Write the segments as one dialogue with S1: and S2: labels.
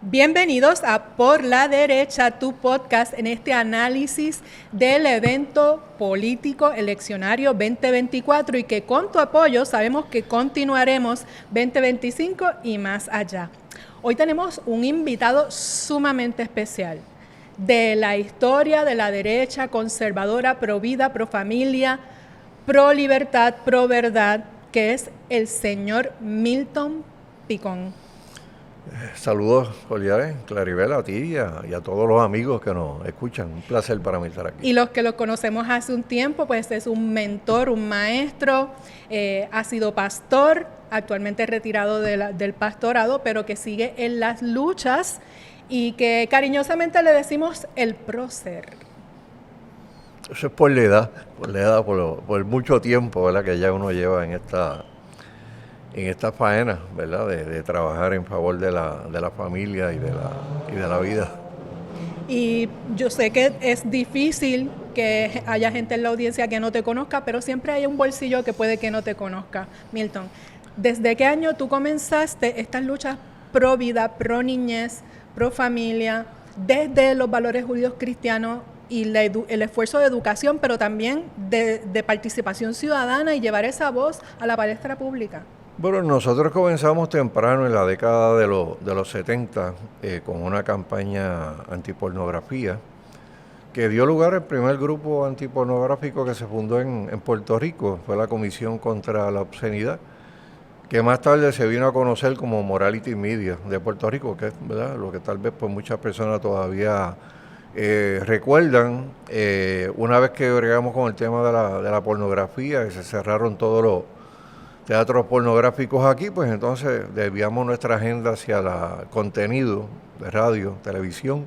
S1: Bienvenidos a Por la Derecha, tu podcast en este análisis del evento político eleccionario 2024 y que con tu apoyo sabemos que continuaremos 2025 y más allá. Hoy tenemos un invitado sumamente especial de la historia de la derecha conservadora, pro vida, pro familia, pro libertad, pro verdad, que es el señor Milton Picón.
S2: Saludos cordiales, Claribel, a ti y a todos los amigos que nos escuchan. Un placer para mí estar aquí.
S1: Y los que lo conocemos hace un tiempo, pues es un mentor, un maestro, ha sido pastor, actualmente retirado del pastorado, pero que sigue en las luchas y que cariñosamente le decimos el prócer.
S2: Eso es por la edad, por mucho tiempo, ¿verdad?, que ya uno lleva en esta faena, ¿verdad?, de trabajar en favor de la familia y de la vida.
S1: Y yo sé que es difícil que haya gente en la audiencia que no te conozca, pero siempre hay un bolsillo que puede que no te conozca. Milton, ¿desde qué año tú comenzaste estas luchas pro vida, pro niñez, pro familia, desde los valores judíos cristianos y el esfuerzo de educación, pero también de participación ciudadana y llevar esa voz a la palestra pública?
S2: Bueno, nosotros comenzamos temprano en la década de los 70 con una campaña antipornografía que dio lugar al primer grupo antipornográfico que se fundó en Puerto Rico. Fue la Comisión contra la Obscenidad, que más tarde se vino a conocer como Morality Media de Puerto Rico, que es, ¿verdad?, lo que tal vez pues muchas personas todavía recuerdan. Una vez que bregamos con el tema de la pornografía y se cerraron todos los teatros pornográficos aquí, pues entonces desviamos nuestra agenda hacia el contenido de radio, televisión,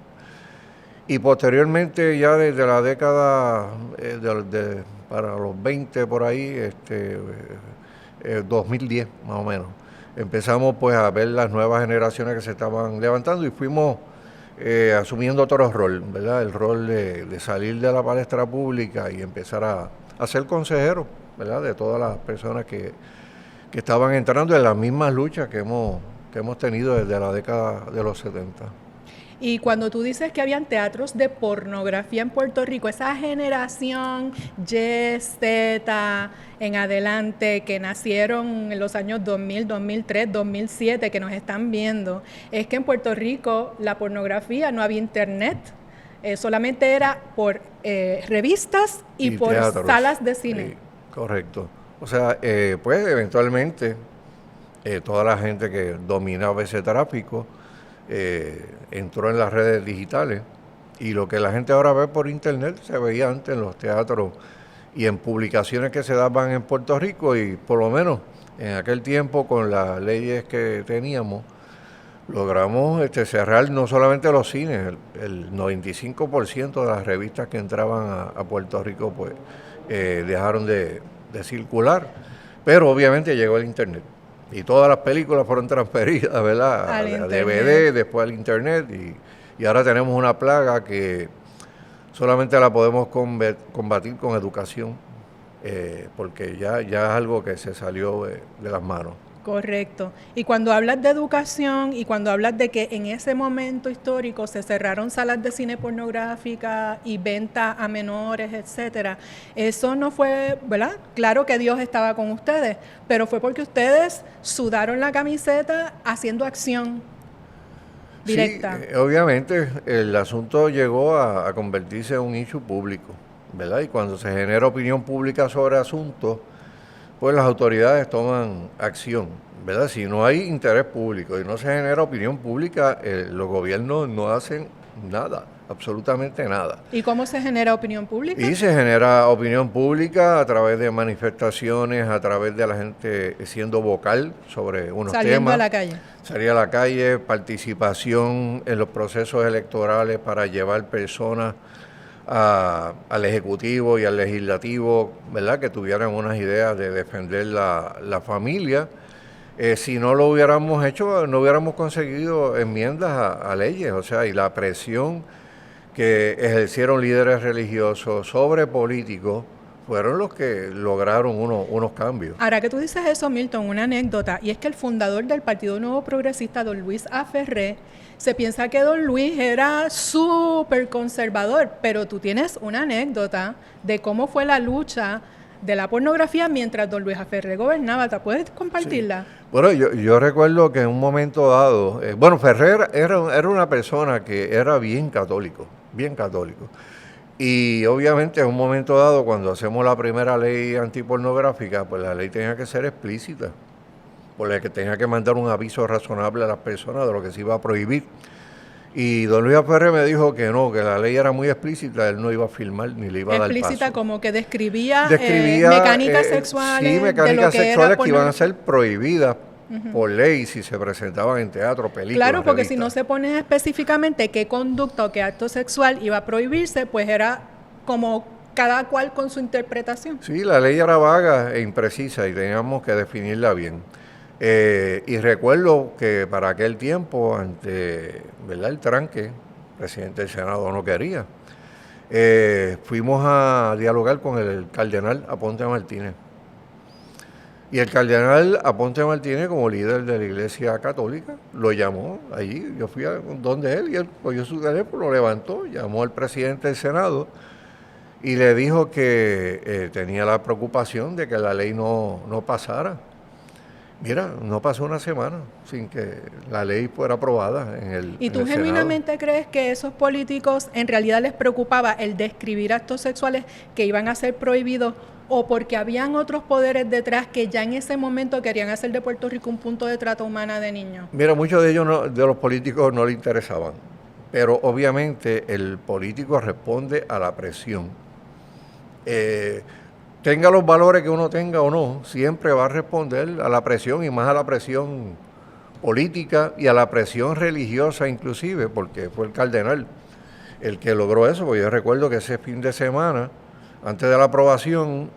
S2: y posteriormente ya desde la década para los 20 por ahí, 2010 más o menos, empezamos pues a ver las nuevas generaciones que se estaban levantando y fuimos asumiendo otro rol, ¿verdad?, el rol de salir de la palestra pública y empezar a ser consejero, ¿verdad?, de todas las personas que estaban entrando en las mismas luchas que hemos tenido desde la década de los 70.
S1: Y cuando tú dices que habían teatros de pornografía en Puerto Rico, esa generación Y, Z, en adelante, que nacieron en los años 2000, 2003, 2007, que nos están viendo, es que en Puerto Rico la pornografía no había internet, solamente era por revistas y por
S2: teatros,
S1: salas de cine.
S2: Sí, correcto. O sea, pues eventualmente toda la gente que dominaba ese tráfico entró en las redes digitales y lo que la gente ahora ve por internet se veía antes en los teatros y en publicaciones que se daban en Puerto Rico, y por lo menos en aquel tiempo con las leyes que teníamos logramos cerrar no solamente los cines, el 95% de las revistas que entraban a Puerto Rico pues dejaron de circular, pero obviamente llegó el internet y todas las películas fueron transferidas, ¿verdad?, a DVD, después al internet, y ahora tenemos una plaga que solamente la podemos combatir con educación, porque ya es algo que se salió de las manos.
S1: Correcto. Y cuando hablas de educación y cuando hablas de que en ese momento histórico se cerraron salas de cine pornográfica y venta a menores, etcétera, eso no fue, ¿verdad? Claro que Dios estaba con ustedes, pero fue porque ustedes sudaron la camiseta haciendo acción directa.
S2: Sí, obviamente el asunto llegó a convertirse en un issue público, ¿verdad? Y cuando se genera opinión pública sobre asuntos, pues las autoridades toman acción, ¿verdad? Si no hay interés público y no se genera opinión pública, los gobiernos no hacen nada, absolutamente nada.
S1: ¿Y cómo se genera opinión pública?
S2: Y se genera opinión pública a través de manifestaciones, a través de la gente siendo vocal sobre unos temas.
S1: Saliendo a la calle.
S2: Salir a la calle, participación en los procesos electorales para llevar personas al Ejecutivo y al Legislativo, ¿verdad?, que tuvieran unas ideas de defender la familia. Si no lo hubiéramos hecho, no hubiéramos conseguido enmiendas a leyes, o sea, y la presión que ejercieron líderes religiosos sobre políticos fueron los que lograron unos cambios.
S1: Ahora que tú dices eso, Milton, una anécdota, y es que el fundador del Partido Nuevo Progresista, don Luis A. Ferré, se piensa que don Luis era súper conservador, pero tú tienes una anécdota de cómo fue la lucha de la pornografía mientras don Luis A. Ferré gobernaba. ¿Te puedes compartirla?
S2: Sí. Bueno, yo recuerdo que en un momento dado, Ferrer era una persona que era bien católico. Y obviamente en un momento dado, cuando hacemos la primera ley antipornográfica, pues la ley tenía que ser explícita, porque tenía que mandar un aviso razonable a las personas de lo que se iba a prohibir. Y don Luis Ferrer me dijo que no, que la ley era muy explícita, él no iba a filmar ni le iba a dar paso.
S1: Explícita como que describía mecánicas sexuales.
S2: Sí, mecánicas sexuales que iban a ser prohibidas por ley si se presentaban en teatro, películas.
S1: Claro, porque
S2: revistas.
S1: si no se pone específicamente qué conducta o qué acto sexual iba a prohibirse, pues era como cada cual con su interpretación.
S2: Sí, la ley era vaga e imprecisa y teníamos que definirla bien. Y recuerdo que para aquel tiempo, ante el tranque, el presidente del Senado no quería, fuimos a dialogar con el cardenal Aponte Martínez. Y el cardenal Aponte Martínez, como líder de la Iglesia Católica, lo llamó allí. Yo fui a donde él y él cogió su teléfono, lo levantó, llamó al presidente del Senado y le dijo que tenía la preocupación de que la ley no pasara. Mira, no pasó una semana sin que la ley fuera aprobada en el
S1: ¿Y tú
S2: en el
S1: genuinamente
S2: Senado.
S1: crees que esos políticos en realidad les preocupaba el describir actos sexuales que iban a ser prohibidos o porque habían otros poderes detrás que ya en ese momento querían hacer de Puerto Rico un punto de trata humana de niños?
S2: Mira, muchos de ellos, de los políticos, no le interesaban, pero obviamente el político responde a la presión. Tenga los valores que uno tenga o no, siempre va a responder a la presión y más a la presión política y a la presión religiosa inclusive, porque fue el cardenal el que logró eso, porque yo recuerdo que ese fin de semana, antes de la aprobación,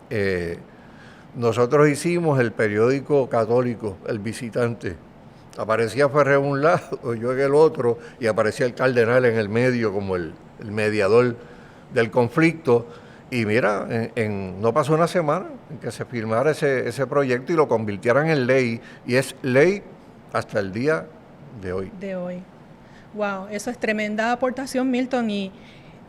S2: nosotros hicimos el periódico católico, El Visitante. Aparecía Ferrer en un lado, yo en el otro, y aparecía el cardenal en el medio como el mediador del conflicto. Y mira, no pasó una semana en que se firmara ese proyecto y lo convirtieran en ley. Y es ley hasta el día de hoy.
S1: Wow, eso es tremenda aportación, Milton. Y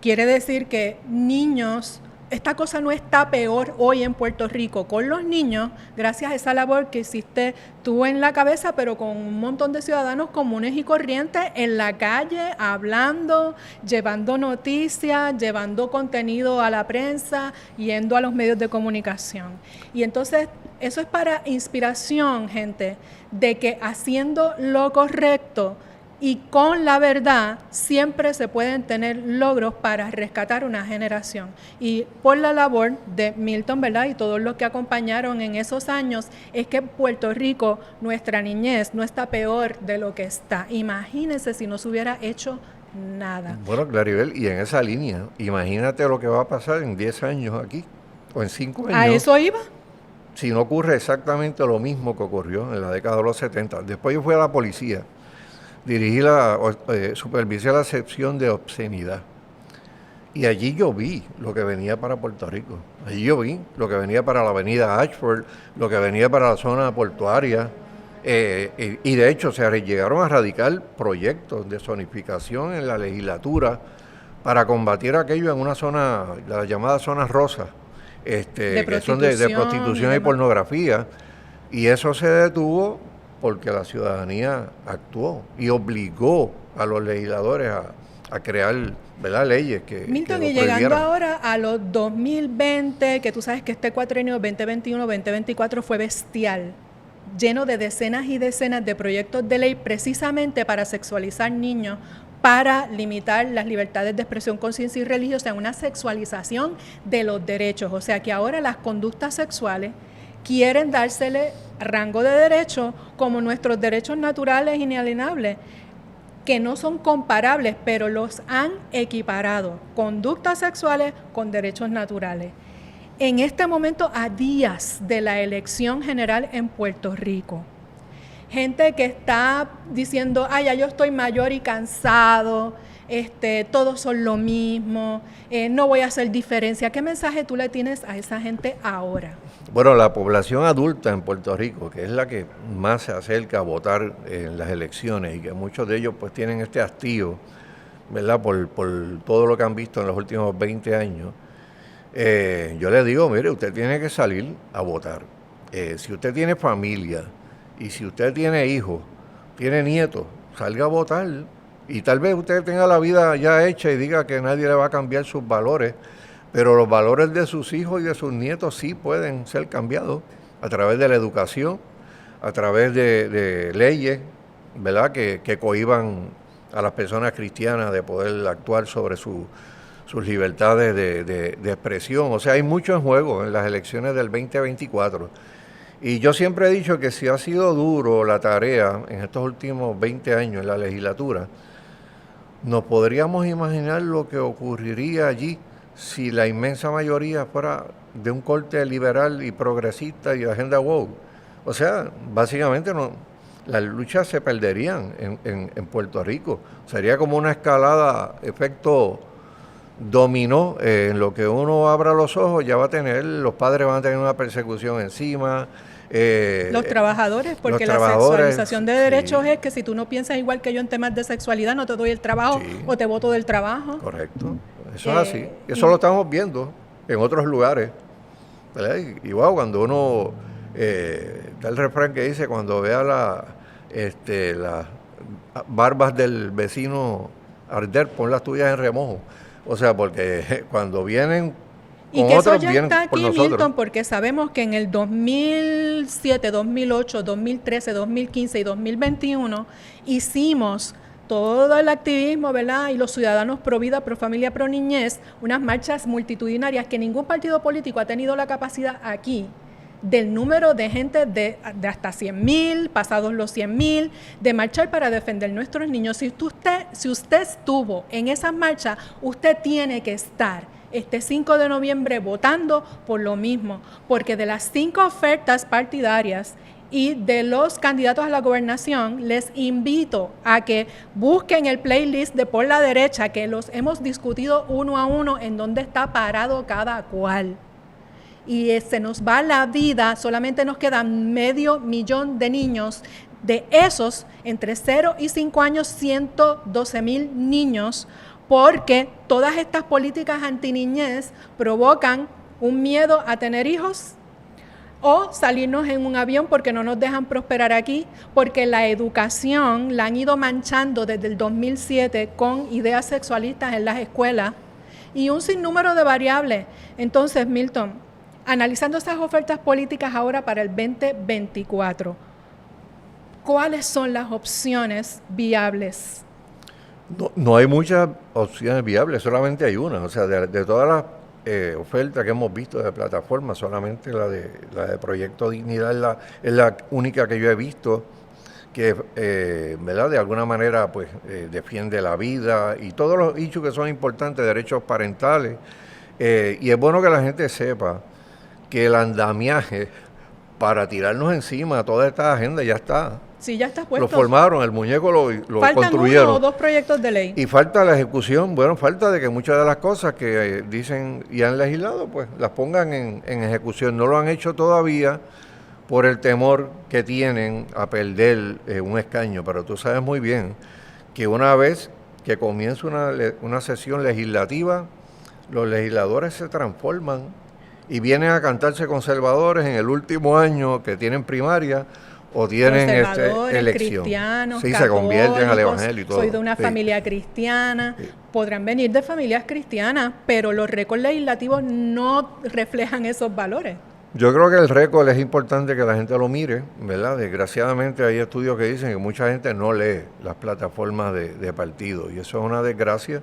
S1: quiere decir que niños, esta cosa no está peor hoy en Puerto Rico con los niños, gracias a esa labor que hiciste tú en la cabeza, pero con un montón de ciudadanos comunes y corrientes en la calle, hablando, llevando noticias, llevando contenido a la prensa, yendo a los medios de comunicación. Y entonces, eso es para inspiración, gente, de que haciendo lo correcto y con la verdad siempre se pueden tener logros para rescatar una generación. Y por la labor de Milton, ¿verdad? Y todos los que acompañaron en esos años, es que Puerto Rico, nuestra niñez, no está peor de lo que está. Imagínense si no se hubiera hecho nada.
S2: Bueno, Claribel, y en esa línea, imagínate lo que va a pasar en 10 años aquí, o en 5 años.
S1: ¿A eso iba?
S2: Si no ocurre exactamente lo mismo que ocurrió en la década de los 70. Después yo fui a la policía. Supervisé la sección de obscenidad. Y allí yo vi lo que venía para Puerto Rico. Allí yo vi lo que venía para la avenida Ashford, lo que venía para la zona portuaria. Y de hecho se llegaron a radicar proyectos de zonificación en la legislatura para combatir aquello en una zona, la llamada zona rosa, que son de prostitución y pornografía. Y eso se detuvo porque la ciudadanía actuó y obligó a los legisladores a crear, ¿verdad?, leyes que
S1: Milton,
S2: que
S1: y llegando ahora a los 2020, que tú sabes que este cuatrenio 2021-2024 fue bestial, lleno de decenas y decenas de proyectos de ley precisamente para sexualizar niños, para limitar las libertades de expresión, conciencia y religiosa, en una sexualización de los derechos. O sea que ahora las conductas sexuales quieren dársele rango de derecho como nuestros derechos naturales inalienables, que no son comparables, pero los han equiparado, conductas sexuales con derechos naturales. En este momento, a días de la elección general en Puerto Rico, gente que está diciendo, ya yo estoy mayor y cansado, todos son lo mismo, no voy a hacer diferencia. ¿Qué mensaje tú le tienes a esa gente ahora?
S2: Bueno, la población adulta en Puerto Rico, que es la que más se acerca a votar en las elecciones y que muchos de ellos pues tienen este hastío, ¿verdad? Por todo lo que han visto en los últimos 20 años, yo le digo, mire, usted tiene que salir a votar. Si usted tiene familia y si usted tiene hijos, tiene nietos, salga a votar. Y tal vez usted tenga la vida ya hecha y diga que nadie le va a cambiar sus valores, pero los valores de sus hijos y de sus nietos sí pueden ser cambiados a través de la educación, a través de leyes, ¿verdad?, que cohíban a las personas cristianas de poder actuar sobre sus libertades de expresión. O sea, hay mucho en juego en las elecciones del 2024. Y yo siempre he dicho que si ha sido duro la tarea en estos últimos 20 años en la legislatura, nos podríamos imaginar lo que ocurriría allí si la inmensa mayoría fuera de un corte liberal y progresista y de agenda woke. O sea, básicamente las luchas se perderían en Puerto Rico. Sería como una escalada, efecto dominó, en lo que uno abra los ojos ya va a tener, los padres van a tener una persecución encima.
S1: Los trabajadores, porque la sexualización de derechos es que si tú no piensas igual que yo en temas de sexualidad, no te doy el trabajo o te boto del trabajo.
S2: Correcto, eso es así. Eso lo estamos viendo en otros lugares, ¿verdad? Y wow, cuando uno, está el refrán que dice, cuando vea las barbas del vecino arder, pon las tuyas en remojo. O sea, porque cuando vienen
S1: y
S2: con
S1: que
S2: otros,
S1: eso ya
S2: vienen
S1: está aquí,
S2: por nosotros.
S1: Milton, porque sabemos que en el 2007, 2008, 2013, 2015 y 2021 hicimos todo el activismo, ¿verdad?, y los ciudadanos pro vida, pro familia, pro niñez, unas marchas multitudinarias que ningún partido político ha tenido la capacidad aquí del número de gente de hasta 100,000, pasados los 100,000, de marchar para defender nuestros niños. Si usted estuvo en esas marchas, usted tiene que estar este 5 de noviembre votando por lo mismo, porque de las 5 ofertas partidarias y de los candidatos a la gobernación, les invito a que busquen el playlist de Por la Derecha, que los hemos discutido uno a uno en dónde está parado cada cual. Y se nos va la vida, solamente nos quedan 500,000 de niños. De esos, entre 0 y 5 años, 112,000 niños, porque todas estas políticas antiniñez provocan un miedo a tener hijos o salirnos en un avión porque no nos dejan prosperar aquí, porque la educación la han ido manchando desde el 2007 con ideas sexualistas en las escuelas y un sinnúmero de variables. Entonces, Milton, analizando esas ofertas políticas ahora para el 2024, ¿cuáles son las opciones viables?
S2: No hay muchas opciones viables, solamente hay una. O sea, de todas las ofertas que hemos visto de plataformas, solamente la de Proyecto Dignidad es la única que yo he visto que, ¿verdad?, de alguna manera pues defiende la vida y todos los hechos que son importantes, derechos parentales. Y es bueno que la gente sepa que el andamiaje para tirarnos encima toda esta agenda ya está.
S1: Sí, ya está puesto.
S2: Lo formaron, el muñeco lo
S1: Faltan
S2: construyeron.
S1: 1 o 2 proyectos de ley.
S2: Y falta la ejecución, bueno, falta de que muchas de las cosas que dicen y han legislado, pues las pongan en ejecución. No lo han hecho todavía por el temor que tienen a perder un escaño, pero tú sabes muy bien que una vez que comienza una sesión legislativa, los legisladores se transforman y vienen a cantarse conservadores en el último año que tienen primaria o tienen elección.
S1: Cristianos,
S2: sí,
S1: católicos,
S2: se convierten al evangelio y todo.
S1: Soy de una familia cristiana. Sí. Podrán venir de familias cristianas, pero los récords legislativos no reflejan esos valores.
S2: Yo creo que el récord es importante que la gente lo mire, ¿verdad? Desgraciadamente hay estudios que dicen que mucha gente no lee las plataformas de partidos y eso es una desgracia,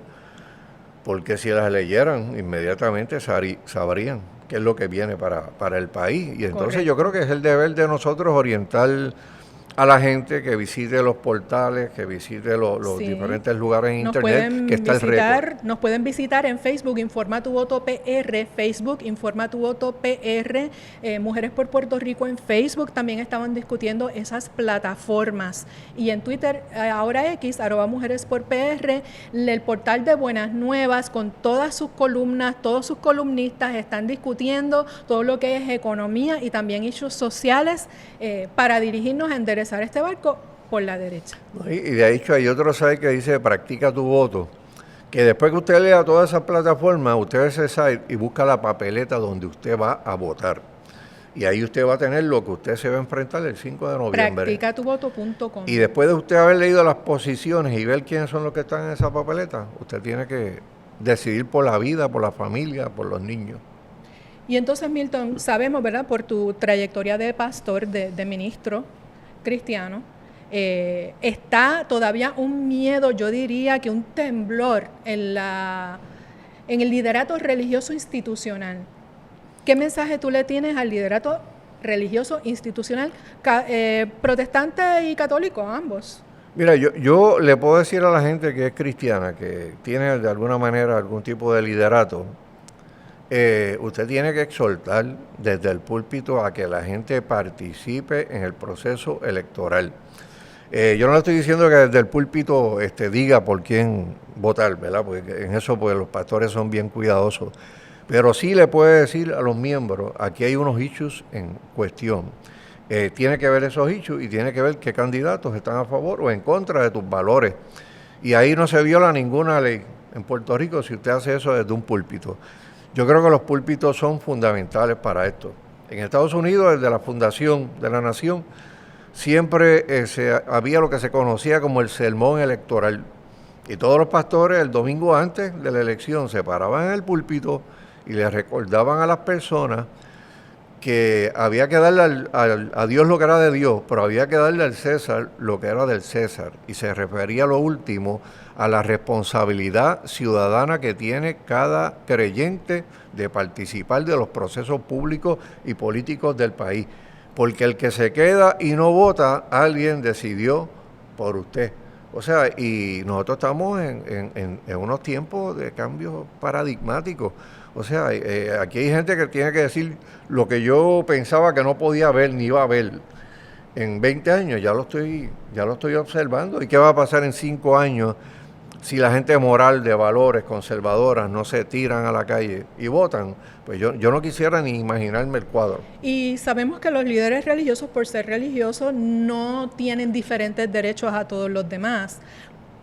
S2: porque si las leyeran inmediatamente sabrían qué es lo que viene para el país. Y entonces Correcto. Yo creo que es el deber de nosotros orientar a la gente que visite los portales, que visite los
S1: Sí.
S2: diferentes lugares en
S1: Nos
S2: internet,
S1: pueden
S2: que está el récord.
S1: nos pueden visitar en Facebook, Informa tu Voto PR, Facebook, Informa tu Voto PR, Mujeres por Puerto Rico en Facebook también estaban discutiendo esas plataformas. Y en Twitter, ahora X, @Mujeres por PR, el portal de Buenas Nuevas, con todas sus columnas, todos sus columnistas están discutiendo todo lo que es economía y también issues sociales para dirigirnos a enderezar este barco por la derecha.
S2: Y de hecho hay otro site que dice practica tu voto, que después que usted lea todas esas plataformas, usted ve ese site y busca la papeleta donde usted va a votar. Y ahí usted va a tener lo que usted se va a enfrentar el 5 de noviembre.
S1: Practicatuvoto.com.
S2: Y después de usted haber leído las posiciones y ver quiénes son los que están en esa papeleta, usted tiene que decidir por la vida, por la familia, por los niños.
S1: Y entonces, Milton, sabemos, ¿verdad?, por tu trayectoria de pastor, de ministro cristiano, está todavía un miedo, yo diría que un temblor en el liderato religioso institucional. ¿Qué mensaje tú le tienes al liderato religioso institucional, protestante y católico, ambos?
S2: Mira, yo le puedo decir a la gente que es cristiana, que tiene de alguna manera algún tipo de liderato, usted tiene que exhortar desde el púlpito a que la gente participe en el proceso electoral. Yo no le estoy diciendo que desde el púlpito diga por quién votar, ¿verdad? Porque en eso pues, los pastores son bien cuidadosos. Pero sí le puede decir a los miembros, aquí hay unos issues en cuestión. Tiene que ver esos issues y tiene que ver qué candidatos están a favor o en contra de tus valores. Y ahí no se viola ninguna ley en Puerto Rico si usted hace eso desde un púlpito. Yo creo que los púlpitos son fundamentales para esto. En Estados Unidos, desde la fundación de la nación, siempre había lo que se conocía como el sermón electoral. Y todos los pastores el domingo antes de la elección se paraban en el púlpito y le recordaban a las personas que había que darle a Dios lo que era de Dios, pero había que darle al César lo que era del César. Y se refería a lo último, a la responsabilidad ciudadana que tiene cada creyente de participar de los procesos públicos y políticos del país. Porque el que se queda y no vota, alguien decidió por usted. O sea, y nosotros estamos en unos tiempos de cambios paradigmáticos. O sea, aquí hay gente que tiene que decir lo que yo pensaba que no podía ver ni iba a ver en 20 años, ya lo estoy observando. ¿Y qué va a pasar en 5 años si la gente moral, de valores, conservadoras, no se tiran a la calle y votan? Pues yo no quisiera ni imaginarme el cuadro.
S1: Y sabemos que los líderes religiosos, por ser religiosos, no tienen diferentes derechos a todos los demás.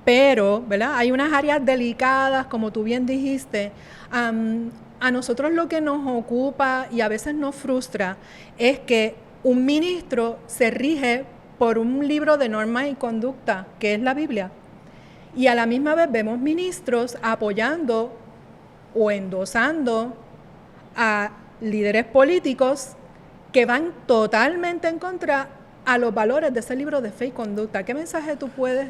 S1: Pero, ¿verdad?, hay unas áreas delicadas, como tú bien dijiste. A nosotros lo que nos ocupa y a veces nos frustra es que un ministro se rige por un libro de normas y conducta, que es la Biblia. Y a la misma vez vemos ministros apoyando o endosando a líderes políticos que van totalmente en contra a los valores de ese libro de fe y conducta. ¿Qué mensaje tú puedes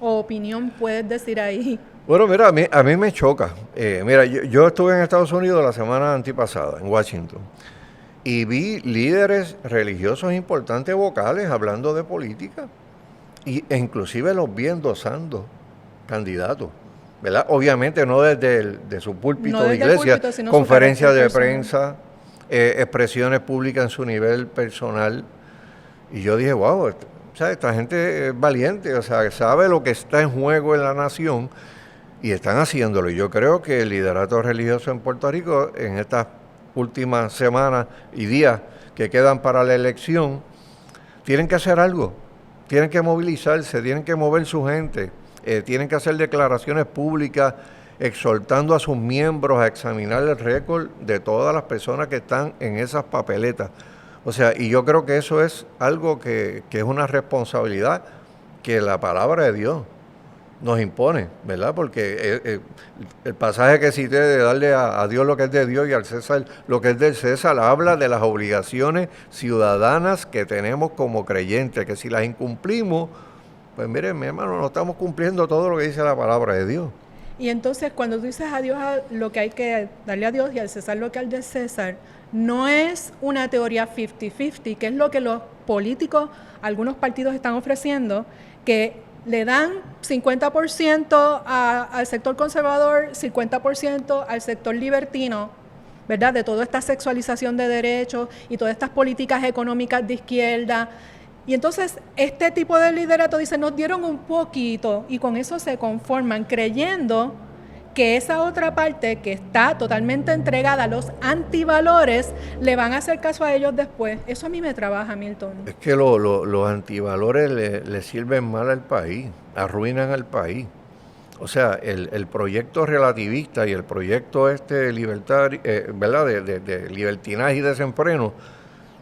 S1: o opinión puedes decir ahí?
S2: Bueno, mira, a mí me choca. Mira, yo estuve en Estados Unidos la semana antipasada, en Washington, y vi líderes religiosos importantes vocales hablando de política, e inclusive los vi endosando candidatos, ¿verdad? Obviamente no desde su púlpito de iglesia, conferencias de prensa, expresiones públicas en su nivel personal. Y yo dije, wow, o sea, esta gente es valiente, o sea, sabe lo que está en juego en la nación y están haciéndolo. Y yo creo que el liderato religioso en Puerto Rico en estas últimas semanas y días que quedan para la elección, tienen que hacer algo, tienen que movilizarse, tienen que mover su gente. Tienen que hacer declaraciones públicas exhortando a sus miembros a examinar el récord de todas las personas que están en esas papeletas. O sea, y yo creo que eso es algo que es una responsabilidad que la palabra de Dios nos impone, ¿verdad? Porque el pasaje que cité de darle a Dios lo que es de Dios y al César lo que es del César habla de las obligaciones ciudadanas que tenemos como creyentes, que si las incumplimos, pues miren, mi hermano, no estamos cumpliendo todo lo que dice la palabra de Dios.
S1: Y entonces cuando tú dices a Dios lo que hay que darle a Dios y al César lo que al de César, no es una teoría 50-50, que es lo que los políticos, algunos partidos están ofreciendo, que le dan 50% al sector conservador, 50% al sector libertino, ¿verdad? De toda esta sexualización de derechos y todas estas políticas económicas de izquierda. Y entonces este tipo de liderato dice, nos dieron un poquito y con eso se conforman creyendo que esa otra parte que está totalmente entregada a los antivalores le van a hacer caso a ellos después. Eso a mí me trabaja, Milton.
S2: Es que los antivalores le sirven mal al país, arruinan al país. O sea, el proyecto relativista y el proyecto libertario, ¿verdad? De libertinaje y desenfreno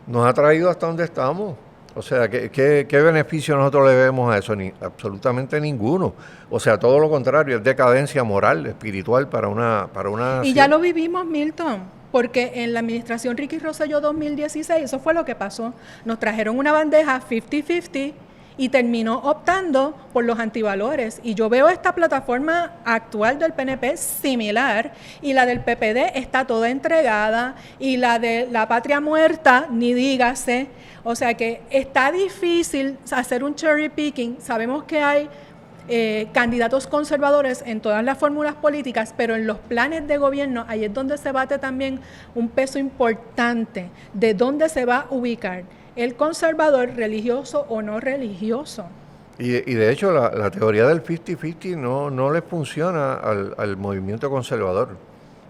S2: nos ha traído hasta donde estamos. O sea, ¿qué beneficio nosotros le vemos a eso? Absolutamente ninguno. O sea, todo lo contrario, es decadencia moral, espiritual para una
S1: Y ya lo vivimos, Milton, porque en la administración Ricky Rosselló 2016, eso fue lo que pasó. Nos trajeron una bandeja 50-50 y terminó optando por los antivalores. Y yo veo esta plataforma actual del PNP similar, y la del PPD está toda entregada, y la de la patria muerta, ni dígase. O sea que está difícil hacer un cherry picking. Sabemos que hay candidatos conservadores en todas las fórmulas políticas, pero en los planes de gobierno, ahí es donde se bate también un peso importante de dónde se va a ubicar el conservador, religioso o no religioso.
S2: Y de hecho la teoría del 50-50 no le funciona al movimiento conservador,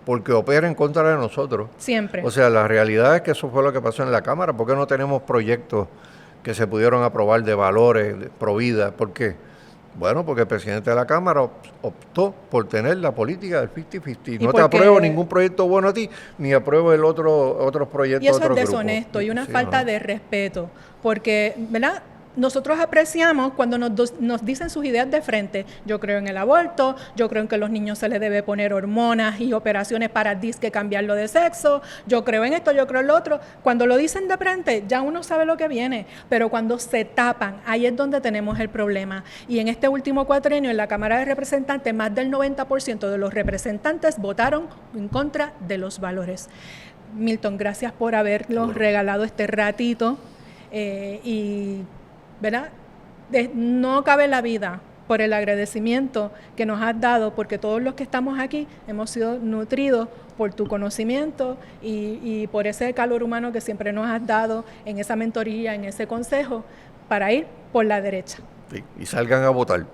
S2: porque opera en contra de nosotros.
S1: Siempre.
S2: O sea, la realidad es que eso fue lo que pasó en la Cámara. ¿Por qué no tenemos proyectos que se pudieron aprobar de valores, de pro vida? ¿Por qué? Bueno, porque el presidente de la Cámara optó por tener la política del 50-50. No te apruebo ningún proyecto bueno a ti, ni apruebo otros proyectos de otro grupo.
S1: Y eso es deshonesto y una falta de respeto, porque, ¿verdad? Nosotros apreciamos cuando nos dicen sus ideas de frente. Yo creo en el aborto, yo creo en que a los niños se les debe poner hormonas y operaciones para disque cambiarlo de sexo, yo creo en esto, yo creo en lo otro. Cuando lo dicen de frente, ya uno sabe lo que viene, pero cuando se tapan, ahí es donde tenemos el problema. Y en este último cuatrenio, en la Cámara de Representantes, más del 90% de los representantes votaron en contra de los valores. Milton, gracias por habernos regalado este ratito y ¿verdad? No cabe la vida por el agradecimiento que nos has dado, porque todos los que estamos aquí hemos sido nutridos por tu conocimiento y por ese calor humano que siempre nos has dado en esa mentoría, en ese consejo, para ir por la derecha.
S2: Sí, y salgan a votar.